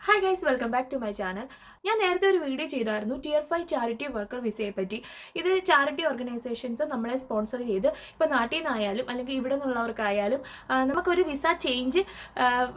Hi guys, welcome back to my channel. ഞാൻ നേരത്തെ ഒരു വീഡിയോ ചെയ്തായിരുന്നു ടിയർ 5 ചാരിറ്റി വർക്കർ വിസയെ പറ്റി. ഇത് ചാരിറ്റി ഓർഗനൈസേഷൻസ് നമ്മളെ സ്പോൺസർ ചെയ്ത് ഇപ്പോൾ നാട്ടിൽ നിന്നായാലും അല്ലെങ്കിൽ ഇവിടെ നിന്നുള്ളവർക്കായാലും നമുക്കൊരു വിസ ചേഞ്ച്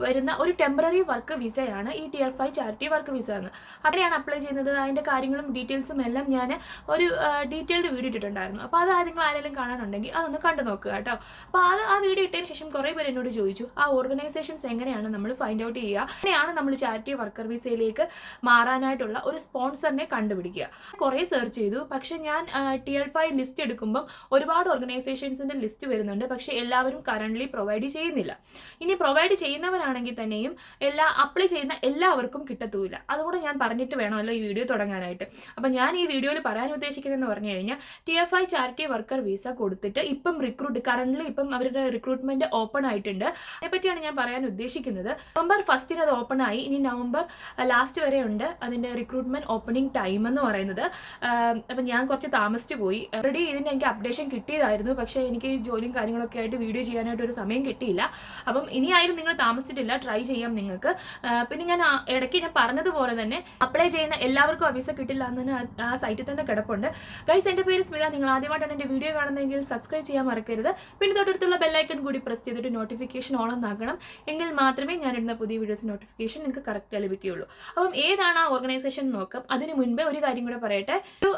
വരുന്ന ഒരു ടെമ്പററി വർക്ക് വിസയാണ് ഈ ടിയർ 5 ചാരിറ്റി വർക്ക് വിസ എന്ന്. അങ്ങനെയാണ് അപ്ലൈ ചെയ്യുന്നത്. അതിൻ്റെ കാര്യങ്ങളും ഡീറ്റെയിൽസും എല്ലാം ഞാൻ ഒരു ഡീറ്റെയിൽഡ് വീഡിയോ ഇട്ടിട്ടുണ്ടായിരുന്നു. അപ്പോൾ അത് നിങ്ങൾ ആരെങ്കിലും കാണാനുണ്ടെങ്കിൽ അതൊന്ന് കണ്ടു നോക്കുക കേട്ടോ. അപ്പോൾ ആ വീഡിയോ ഇട്ടതിന് ശേഷം കുറേ പേര് എന്നോട് ചോദിച്ചു ആ ഓർഗനൈസേഷൻസ് എങ്ങനെയാണ് നമ്മൾ ഫൈൻഡ് ഔട്ട് ചെയ്യുക, എങ്ങനെയാണ് നമ്മൾ ചാരിറ്റി വർക്കർ വിസയിലേക്ക് മാറാനായിട്ടുള്ള ഒരു സ്പോൺസറിനെ കണ്ടുപിടിക്കുക. കുറേ സെർച്ച് ചെയ്തു. പക്ഷെ ഞാൻ ടിയർ 5 ലിസ്റ്റ് എടുക്കുമ്പം ഒരുപാട് ഓർഗനൈസേഷൻസിൻ്റെ ലിസ്റ്റ് വരുന്നുണ്ട്. പക്ഷേ എല്ലാവരും കറൻ്റ്ലി പ്രൊവൈഡ് ചെയ്യുന്നില്ല. ഇനി പ്രൊവൈഡ് ചെയ്യുന്നവരാണെങ്കിൽ തന്നെയും അപ്ലൈ ചെയ്യുന്ന എല്ലാവർക്കും കിട്ടത്തുമില്ല. അതുകൊണ്ട് ഞാൻ പറഞ്ഞിട്ട് വേണമല്ലോ ഈ വീഡിയോ തുടങ്ങാനായിട്ട്. അപ്പം ഞാൻ ഈ വീഡിയോയിൽ പറയാൻ ഉദ്ദേശിക്കുന്നതെന്ന് പറഞ്ഞു കഴിഞ്ഞാൽ ടിയർ 5 ചാരിറ്റി വർക്കർ വിസ കൊടുത്തിട്ട് ഇപ്പം കറൻ്റ്ലി ഇപ്പം അവരുടെ റിക്രൂട്ട്മെൻറ്റ് ഓപ്പൺ ആയിട്ടുണ്ട്. അതിനെപ്പറ്റിയാണ് ഞാൻ പറയാൻ ഉദ്ദേശിക്കുന്നത്. നവംബർ 1 അത് ഓപ്പൺ ആയി. ഇനി നവംബർ ലാസ്റ്റ് വരെ ഉണ്ട് അതിൻ്റെ റിക്രൂട്ട്മെൻറ്റ് ഓപ്പണിംഗ് ടൈം എന്ന് പറയുന്നത്. അപ്പം ഞാൻ കുറച്ച് താമസിച്ച് പോയി. ഓൾറെഡി ഇതിൻ്റെ എനിക്ക് അപ്ഡേഷൻ കിട്ടിയതായിരുന്നു. പക്ഷേ എനിക്ക് ജോലിയും കാര്യങ്ങളൊക്കെ ആയിട്ട് വീഡിയോ ചെയ്യാനായിട്ട് ഒരു സമയം കിട്ടിയില്ല. അപ്പം ഇനിയായാലും നിങ്ങൾ താമസിച്ചിട്ടില്ല, ട്രൈ ചെയ്യാം നിങ്ങൾക്ക്. പിന്നെ ഞാൻ ഇടയ്ക്ക് ഞാൻ പറഞ്ഞതുപോലെ തന്നെ അപ്ലൈ ചെയ്യുന്ന എല്ലാവർക്കും ആ വിസ കിട്ടില്ല എന്ന് തന്നെ ആ സൈറ്റിൽ തന്നെ കിടപ്പുണ്ട്. ഗൈസ്, എൻ്റെ പേര് സ്മിത. നിങ്ങൾ ആദ്യമായിട്ടാണ് എൻ്റെ വീഡിയോ കാണുന്നതെങ്കിൽ സബ്സ്ക്രൈബ് ചെയ്യാൻ മറക്കരുത്. പിന്നെ തൊട്ടടുത്തുള്ള ബെല്ലൈക്കൺ കൂടി പ്രസ് ചെയ്തിട്ട് നോട്ടിഫിക്കേഷൻ ഓൺ ആക്കണം. എങ്കിൽ മാത്രമേ ഞാൻ ഇടുന്ന പുതിയ വീഡിയോസ് നോട്ടിഫിക്കേഷൻ നിങ്ങൾക്ക് കറക്റ്റ് ലഭിക്കുകയുള്ളൂ. അപ്പം ഏതാണ് ആ ഓർഗനൈസേഷൻ നോക്കാം. അതിന് മുൻപേ ഒരു കാര്യം കൂടെ പറയട്ടെ. ഒരു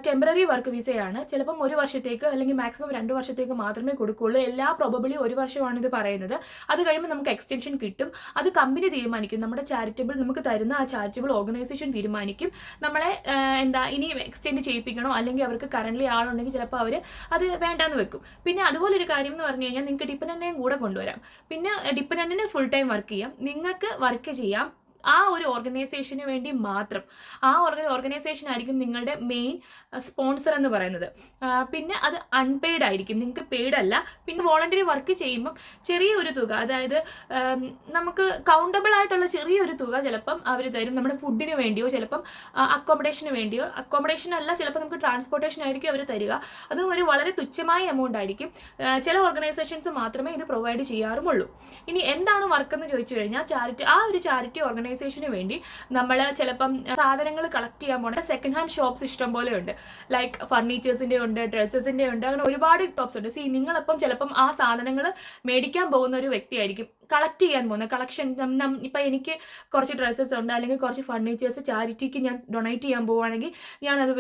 ടെമ്പററി വർക്ക് വിസയാണ്. ചിലപ്പം 1 വർഷത്തേക്ക് അല്ലെങ്കിൽ മാക്സിമം 2 വർഷത്തേക്ക് മാത്രമേ കൊടുക്കുകയുള്ളൂ. പ്രോബബിളി 1 വർഷമാണ് ഇത് പറയുന്നത്. അത് കഴിയുമ്പോൾ നമുക്ക് എക്സ്റ്റൻഷൻ കിട്ടും. അത് കമ്പനി തീരുമാനിക്കും. നമുക്ക് തരുന്ന ആ ചാരിറ്റബിൾ ഓർഗനൈസേഷൻ തീരുമാനിക്കും നമ്മളെ ഇനി എക്സ്റ്റെൻഡ് ചെയ്യിപ്പിക്കണോ, അല്ലെങ്കിൽ അവർക്ക് കറൻ്റ്ലി ആളുണ്ടെങ്കിൽ ചിലപ്പോൾ അവർ അത് വേണ്ടാന്ന് വെക്കും. പിന്നെ അതുപോലെ ഒരു കാര്യം എന്ന് പറഞ്ഞു കഴിഞ്ഞാൽ നിങ്ങൾക്ക് ഡിപ്പെൻഡൻറ്റിനെയും കൂടെ കൊണ്ടുവരാം. പിന്നെ ഡിപ്പെൻഡൻറ്റിന് ഫുൾ ടൈം വർക്ക് ചെയ്യാം. നിങ്ങൾക്ക് വർക്ക് ചെയ്യാം ആ ഒരു ഓർഗനൈസേഷന് വേണ്ടി മാത്രം. ആ ഓർഗനൈസേഷൻ ആയിരിക്കും നിങ്ങളുടെ മെയിൻ സ്പോൺസർ എന്ന് പറയുന്നത്. പിന്നെ അത് അൺപെയ്ഡ് ആയിരിക്കും, നിങ്ങൾക്ക് പെയ്ഡ് അല്ല. പിന്നെ വോളണ്ടറി വർക്ക് ചെയ്യുമ്പം ചെറിയൊരു തുക, അതായത് നമുക്ക് കൗണ്ടബിൾ ആയിട്ടുള്ള ചെറിയൊരു തുക ചിലപ്പം അവർ തരും. നമ്മുടെ ഫുഡിന് വേണ്ടിയോ ചിലപ്പം അക്കോമഡേഷന് വേണ്ടിയോ. അക്കോമഡേഷൻ അല്ല, ചിലപ്പോൾ നമുക്ക് ട്രാൻസ്പോർട്ടേഷൻ ആയിരിക്കും അവർ തരിക. അതും ഒരു വളരെ തുച്ഛമായ എമൗണ്ട് ആയിരിക്കും. ചില ഓർഗനൈസേഷൻസ് മാത്രമേ ഇത് പ്രൊവൈഡ് ചെയ്യാറുമുള്ളൂ. ഇനി എന്താണ് വർക്ക് എന്ന് ചോദിച്ചു കഴിഞ്ഞാൽ ഒരു ചാരിറ്റി ഓർഗനൈസേഷന് വേണ്ടി നമ്മൾ ചിലപ്പം സാധനങ്ങൾ കളക്ട് ചെയ്യാൻ പോകണം. സെക്കൻഡ് ഹാൻഡ് ഷോപ്സ് ഇഷ്ടം പോലെ ഉണ്ട്. ലൈക്ക് ഫർണിച്ചേഴ്സിൻ്റെ ഉണ്ട്, ഡ്രസ്സസിൻ്റെ ഉണ്ട്, അങ്ങനെ ഒരുപാട് ഷോപ്സ് ഉണ്ട്. നിങ്ങളപ്പം ചിലപ്പം ആ സാധനങ്ങൾ മേടിക്കാൻ പോകുന്ന ഒരു വ്യക്തിയായിരിക്കും. കളക്ട് ചെയ്യാൻ പോകുന്ന കളക്ഷൻ. ഇപ്പം എനിക്ക് കുറച്ച് ഡ്രസ്സസ് ഉണ്ട്, അല്ലെങ്കിൽ കുറച്ച് ഫർണിച്ചേഴ്സ് ചാരിറ്റിക്ക് ഞാൻ ഡൊണേറ്റ് ചെയ്യാൻ പോവുകയാണെങ്കിൽ ഞാനത്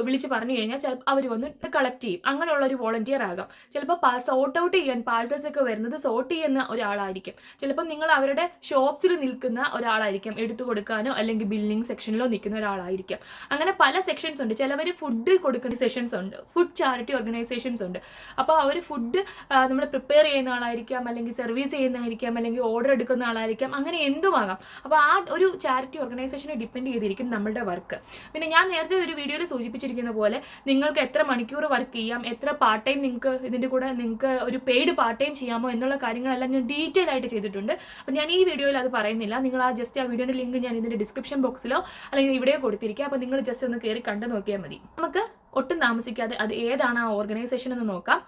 വിളിച്ച് പറഞ്ഞു കഴിഞ്ഞാൽ ചിലപ്പോൾ അവർ വന്ന് കളക്ട് ചെയ്യും. അങ്ങനെയുള്ളൊരു വോളണ്ടിയർ ആകാം. ചിലപ്പോൾ സോർട്ട് ഔട്ട് ചെയ്യാൻ പാഴ്സൽസ് ഒക്കെ വരുന്നത് സോർട്ട് ചെയ്യുന്ന ഒരാളായിരിക്കും. ചിലപ്പോൾ നിങ്ങൾ അവരുടെ ഷോപ്സിൽ നിൽക്കുന്ന ഒരാളായിരിക്കും, എടുത്തു കൊടുക്കാനോ അല്ലെങ്കിൽ ബില്ലിംഗ് സെക്ഷനിലോ നിൽക്കുന്ന ഒരാളായിരിക്കും. അങ്ങനെ പല സെക്ഷൻസ് ഉണ്ട്. ചിലവർ ഫുഡ് കൊടുക്കുന്ന സെഷൻസ് ഉണ്ട്, ഫുഡ് ചാരിറ്റി ഓർഗനൈസേഷൻസ് ഉണ്ട്. അപ്പോൾ അവർ ഫുഡ് നമ്മൾ പ്രിപ്പയർ ചെയ്യുന്ന ആളായിരിക്കാം, അല്ലെങ്കിൽ സർവീസ് ചെയ്യുന്നതായിരിക്കാം, അല്ലെങ്കിൽ ഓർഡർ എടുക്കുന്ന ആളായിരിക്കാം. അങ്ങനെ എന്തുമാകാം. അപ്പോൾ ആ ഒരു ചാരിറ്റി ഓർഗനൈസേഷനെ ഡിപ്പെൻഡ് ചെയ്തിരിക്കും നമ്മളുടെ വർക്ക്. പിന്നെ ഞാൻ നേരത്തെ ഒരു വീഡിയോയിൽ സൂചിപ്പിച്ചിരിക്കുന്ന പോലെ നിങ്ങൾക്ക് എത്ര മണിക്കൂർ വർക്ക് ചെയ്യാം, എത്ര പാർട്ട് ടൈം ഇതിൻ്റെ കൂടെ നിങ്ങൾക്ക് ഒരു പെയ്ഡ് പാർട്ട് ടൈം ചെയ്യാമോ എന്നുള്ള കാര്യങ്ങളെല്ലാം ഞാൻ ഡീറ്റെയിൽ ആയിട്ട് ചെയ്തിട്ടുണ്ട്. അപ്പോൾ ഞാൻ ഈ വീഡിയോയിൽ അത് പറയുന്നില്ല. നിങ്ങൾ ആ വീഡിയോയുടെ ലിങ്ക് ഞാൻ ഇതിൻ്റെ ഡിസ്ക്രിപ്ഷൻ ബോക്സിലോ അല്ലെങ്കിൽ ഇവിടെയോ കൊടുത്തിരിക്കുക. അപ്പോൾ നിങ്ങൾ ജസ്റ്റ് ഒന്ന് കയറി കണ്ടു നോക്കിയാൽ മതി. നമുക്ക് ഒട്ടും താമസിക്കാതെ അത് ഏതാണ് ആ ഓർഗനൈസേഷൻ എന്ന് നോക്കാം.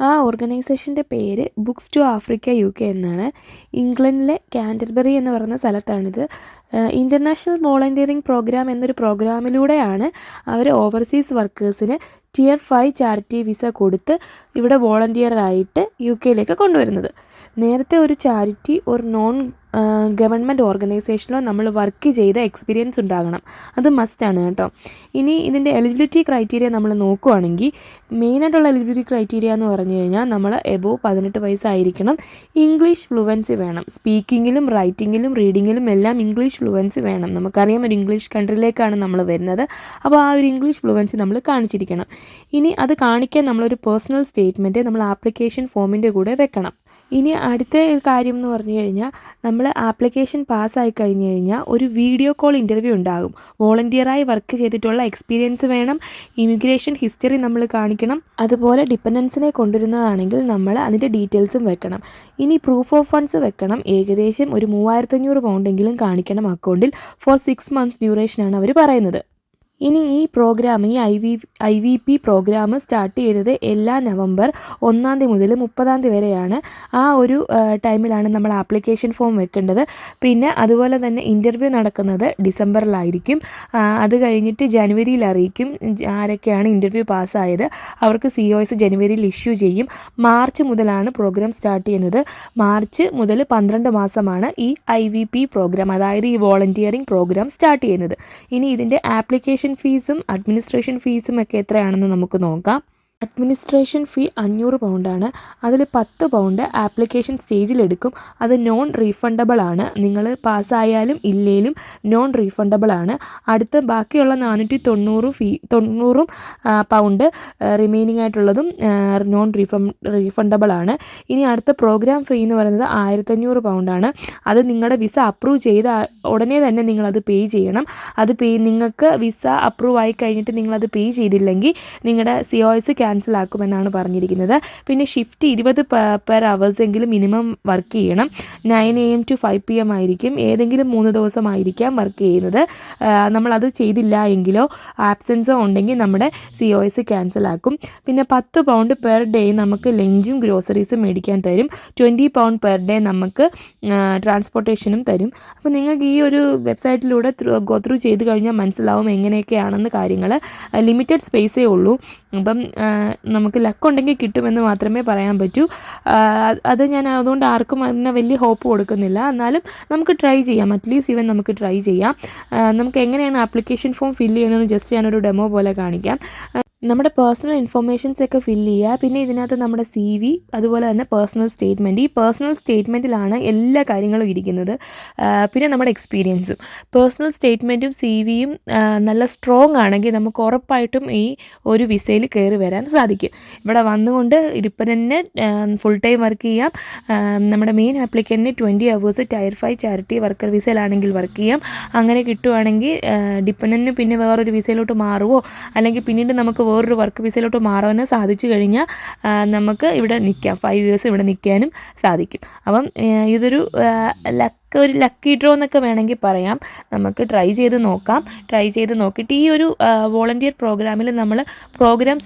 ആ ഓർഗനൈസേഷൻ്റെ പേര് ബുക്സ് ടു ആഫ്രിക്ക UK എന്നാണ്. ഇംഗ്ലണ്ടിലെ കാൻറ്റർബറി എന്ന് പറയുന്ന സ്ഥലത്താണിത്. ഇൻ്റർനാഷണൽ വോളണ്ടിയറിംഗ് പ്രോഗ്രാം എന്നൊരു പ്രോഗ്രാമിലൂടെയാണ് അവർ ഓവർസീസ് വർക്കേഴ്സിന് ടിയർ 5 ചാരിറ്റി വിസ കൊടുത്ത് ഇവിടെ വോളണ്ടിയറായിട്ട് UK കൊണ്ടുവരുന്നത്. നേരത്തെ ഒരു ചാരിറ്റി ഒരു നോൺ ഗവൺമെൻറ് ഓർഗനൈസേഷനിലോ നമ്മൾ വർക്ക് ചെയ്ത എക്സ്പീരിയൻസ് ഉണ്ടാകണം. അത് മസ്റ്റാണ് കേട്ടോ. ഇനി ഇതിൻ്റെ എലിജിബിലിറ്റി ക്രൈറ്റീരിയ നമ്മൾ നോക്കുകയാണെങ്കിൽ മെയിനായിട്ടുള്ള എലിജിബിലിറ്റി ക്രൈറ്റീരിയ എന്ന് പറഞ്ഞു കഴിഞ്ഞാൽ നമ്മൾ എബോവ് 18 വയസ്സായിരിക്കണം. ഇംഗ്ലീഷ് ഫ്ലുവൻസി വേണം. സ്പീക്കിങ്ങിലും റൈറ്റിങ്ങിലും റീഡിങ്ങിലും എല്ലാം ഇംഗ്ലീഷ് ഫ്ലുവൻസി വേണം. നമുക്കറിയാം ഒരു ഇംഗ്ലീഷ് കൺട്രിയിലേക്കാണ് നമ്മൾ വരുന്നത്. അപ്പോൾ ആ ഒരു ഇംഗ്ലീഷ് ഫ്ലുവൻസി നമ്മൾ കാണിച്ചിരിക്കണം. ഇനി അത് കാണിക്കാൻ നമ്മളൊരു പേഴ്സണൽ സ്റ്റേറ്റ്മെൻറ്റ് നമ്മൾ ആപ്ലിക്കേഷൻ ഫോമിൻ്റെ കൂടെ വെക്കണം. ഇനി അടുത്ത കാര്യം എന്ന് പറഞ്ഞു കഴിഞ്ഞാൽ നമ്മൾ ആപ്ലിക്കേഷൻ പാസ്സായി കഴിഞ്ഞ് കഴിഞ്ഞാൽ ഒരു വീഡിയോ കോൾ ഇൻ്റർവ്യൂ ഉണ്ടാകും. വോളണ്ടിയറായി വർക്ക് ചെയ്തിട്ടുള്ള എക്സ്പീരിയൻസ് വേണം. ഇമിഗ്രേഷൻ ഹിസ്റ്ററി നമ്മൾ കാണിക്കണം. അതുപോലെ ഡിപ്പെൻഡൻസിനെ കൊണ്ടുവരുന്നതാണെങ്കിൽ നമ്മൾ അതിൻ്റെ ഡീറ്റെയിൽസും വെക്കണം. ഇനി പ്രൂഫ് ഓഫ് ഫണ്ട്സ് വെക്കണം. ഏകദേശം ഒരു 3500 പൗണ്ടെങ്കിലും കാണിക്കണം അക്കൗണ്ടിൽ. ഫോർ 6 months ഡ്യൂറേഷനാണ് അവർ പറയുന്നത്. ഇനി ഈ program I V P program start ചെയ്തത് എല്ലാ നവംബർ 1 മുതൽ 30 വരെയാണ്. ആ ഒരു ടൈമിലാണ് നമ്മൾ ആപ്ലിക്കേഷൻ ഫോം വെക്കേണ്ടത്. പിന്നെ അതുപോലെ തന്നെ ഇൻ്റർവ്യൂ നടക്കുന്നത് ഡിസംബറിലായിരിക്കും. അത് കഴിഞ്ഞിട്ട് ജനുവരിയിൽ അറിയിക്കും ആരൊക്കെയാണ് ഇൻ്റർവ്യൂ പാസ്സായത്. അവർക്ക് COS ജനുവരിയിൽ ഇഷ്യൂ ചെയ്യും. മാർച്ച് മുതലാണ് പ്രോഗ്രാം സ്റ്റാർട്ട് ചെയ്യുന്നത്. മാർച്ച് മുതൽ 12 മാസമാണ് ഈ IVP പ്രോഗ്രാം, അതായത് ഈ വോളണ്ടിയറിങ് പ്രോഗ്രാം സ്റ്റാർട്ട് ചെയ്യുന്നത്. ഇനി ഇതിൻ്റെ ആപ്ലിക്കേഷൻ ഫീസും അഡ്മിനിസ്ട്രേഷൻ ഫീസും ഒക്കെ എത്രയാണെന്ന് നമുക്ക് നോക്കാം. അഡ്മിനിസ്ട്രേഷൻ ഫീ 500 പൗണ്ടാണ്. അതിൽ 10 പൗണ്ട് ആപ്ലിക്കേഷൻ സ്റ്റേജിലെടുക്കും. അത് നോൺ റീഫണ്ടബിൾ ആണ്. നിങ്ങൾ പാസ്സായാലും ഇല്ലേലും നോൺ റീഫണ്ടബിൾ ആണ്. അടുത്ത ബാക്കിയുള്ള 490 പൗണ്ട് റിമൈനിങ് ആയിട്ടുള്ളതും നോൺ റീഫണ്ടബിൾ ആണ്. ഇനി അടുത്ത പ്രോഗ്രാം ഫീ എന്ന് പറയുന്നത് 1500 പൗണ്ടാണ്. അത് നിങ്ങളുടെ വിസ അപ്രൂവ് ചെയ്ത ഉടനെ തന്നെ നിങ്ങളത് പേ ചെയ്യണം. നിങ്ങൾക്ക് വിസ അപ്രൂവ് ആയി കഴിഞ്ഞിട്ട് നിങ്ങളത് പേ ചെയ്തില്ലെങ്കിൽ നിങ്ങളുടെ COS ക്യാൻസലാക്കുമെന്നാണ് പറഞ്ഞിരിക്കുന്നത്. പിന്നെ ഷിഫ്റ്റ് 20 പെർ അവേഴ്സ് എങ്കിലും മിനിമം വർക്ക് ചെയ്യണം. 9 AM to 5 PM ആയിരിക്കും. ഏതെങ്കിലും 3 ദിവസമായിരിക്കാം വർക്ക് ചെയ്യുന്നത്. നമ്മളത് ചെയ്തില്ല എങ്കിലോ ആബ്സെൻസോ ഉണ്ടെങ്കിൽ നമ്മുടെ COS ക്യാൻസലാക്കും. പിന്നെ 10 പൗണ്ട് പെർ ഡേ നമുക്ക് ലഞ്ചും ഗ്രോസറീസും മേടിക്കാൻ തരും. 20 പൗണ്ട് പെർ ഡേ നമുക്ക് ട്രാൻസ്പോർട്ടേഷനും തരും. അപ്പോൾ നിങ്ങൾക്ക് ഈ ഒരു വെബ്സൈറ്റിലൂടെ ഗോ ത്രൂ ചെയ്ത് കഴിഞ്ഞാൽ മനസ്സിലാവും എങ്ങനെയൊക്കെയാണെന്ന് കാര്യങ്ങൾ. ലിമിറ്റഡ് സ്പേസേ ഉള്ളൂ. അപ്പം നമുക്ക് ലക്കുണ്ടെങ്കിൽ കിട്ടുമെന്ന് മാത്രമേ പറയാൻ പറ്റൂ. അത് ഞാൻ അതുകൊണ്ട് ആർക്കും അതിനെ വലിയ ഹോപ്പ് കൊടുക്കുന്നില്ല. എന്നാലും നമുക്ക് ട്രൈ ചെയ്യാം. അറ്റ്ലീസ്റ്റ് നമുക്ക് ട്രൈ ചെയ്യാം. നമുക്ക് എങ്ങനെയാണ് ആപ്ലിക്കേഷൻ ഫോം ഫില്ല് ചെയ്യുന്നതെന്ന് ജസ്റ്റ് ഞാനൊരു ഡെമോ പോലെ കാണിക്കാം. നമ്മുടെ പേഴ്സണൽ ഇൻഫർമേഷൻസ് ഒക്കെ ഫില്ല് ചെയ്യുക. പിന്നെ ഇതിനകത്ത് നമ്മുടെ CV, അതുപോലെ തന്നെ പേഴ്സണൽ സ്റ്റേറ്റ്മെൻറ്റ്. ഈ പേഴ്സണൽ സ്റ്റേറ്റ്മെൻറ്റിലാണ് എല്ലാ കാര്യങ്ങളും ഇരിക്കുന്നത്. പിന്നെ നമ്മുടെ എക്സ്പീരിയൻസും. പേഴ്സണൽ സ്റ്റേറ്റ്മെൻറ്റും CVയും നല്ല സ്ട്രോങ് ആണെങ്കിൽ നമുക്ക് ഉറപ്പായിട്ടും ഈ ഒരു വിസയിൽ കയറി വരാൻ സാധിക്കും. ഇവിടെ വന്നുകൊണ്ട് ഡിപ്പെൻഡൻറ്റിന് ഫുൾ ടൈം വർക്ക് ചെയ്യാം. നമ്മുടെ മെയിൻ ആപ്ലിക്കൻറ്റിന് 20 hours ടയർ 5 ചാരിറ്റി വർക്കർ വിസയിലാണെങ്കിൽ വർക്ക് ചെയ്യാം. അങ്ങനെ കിട്ടുവാണെങ്കിൽ ഡിപ്പെൻഡൻറ്റിന് പിന്നെ വേറൊരു വിസയിലോട്ട് മാറുമോ അല്ലെങ്കിൽ പിന്നീട് നമുക്ക് വേറൊരു വർക്ക് വിസയിലോട്ട് മാറാനോ സാധിച്ചു കഴിഞ്ഞാൽ നമുക്ക് ഇവിടെ നിൽക്കാം. 5 years ഇവിടെ നിൽക്കാനും സാധിക്കും. അപ്പം ഇതൊരു ലക്കി ഡ്രോ എന്നൊക്കെ വേണമെങ്കിൽ പറയാം. നമുക്ക് ട്രൈ ചെയ്ത് നോക്കാം. ട്രൈ ചെയ്ത് നോക്കിയിട്ട് ഈ ഒരു വോളണ്ടിയർ പ്രോഗ്രാമിൽ നമ്മൾ പ്രോഗ്രാം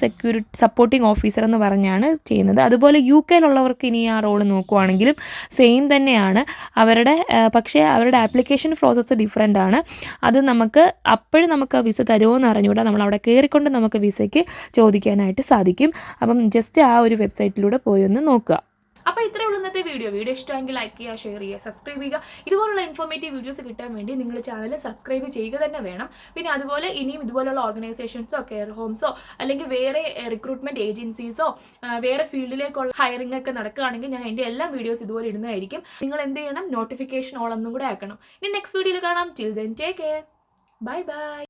സപ്പോർട്ടിംഗ് ഓഫീസർ എന്ന് പറഞ്ഞാണ് ചെയ്യുന്നത്. അതുപോലെ UK-യിലുള്ളവർക്ക് ഇനി ആ റോള് നോക്കുവാണെങ്കിലും സെയിം തന്നെയാണ് പക്ഷേ അവരുടെ ആപ്ലിക്കേഷൻ പ്രോസസ്സ് ഡിഫറെൻ്റ് ആണ്. അത് അപ്പോഴും നമുക്ക് വിസ തരുമോ എന്ന് അറിഞ്ഞുകൂടാ. നമ്മൾ അവിടെ കയറിക്കൊണ്ട് നമുക്ക് വിസയ്ക്ക് ചോദിക്കാനായിട്ട് സാധിക്കും. അപ്പം ജസ്റ്റ് ആ ഒരു വെബ്സൈറ്റിലൂടെ പോയി ഒന്ന് നോക്കുക. അപ്പോൾ ഇത്രയേ ഉള്ളൂ ഇന്നത്തെ വീഡിയോ ഇഷ്ടമെങ്കിൽ ലൈക്ക് ചെയ്യുക, ഷെയർ ചെയ്യുക, സബ്സ്ക്രൈബ് ചെയ്യുക. ഇതുപോലുള്ള ഇൻഫോർമേറ്റീവ് വീഡിയോസ് കിട്ടാൻ വേണ്ടി നിങ്ങൾ ചാനൽ സബ്സ്ക്രൈബ് ചെയ്യുക തന്നെ വേണം. പിന്നെ അതുപോലെ ഇനിയും ഇതുപോലുള്ള ഓർഗനൈസേഷൻസോ കെയർ ഹോംസോ അല്ലെങ്കിൽ വേറെ റിക്രൂട്ട്മെൻറ്റ് ഏജൻസീസോ വേറെ ഫീൽഡിലേക്കുള്ള ഹയറിംഗ് ഒക്കെ നടക്കുകയാണെങ്കിൽ ഞാൻ എൻ്റെ എല്ലാ വീഡിയോസ് ഇതുപോലെ ഇടുന്നതായിരിക്കും. നിങ്ങൾ എന്ത് ചെയ്യണം, നോട്ടിഫിക്കേഷൻ ഓൾ ഒന്നും കൂടെ ആക്കണം. ഇനി നെക്സ്റ്റ് വീഡിയോയിൽ കാണാം. Till then take care. Bye bye.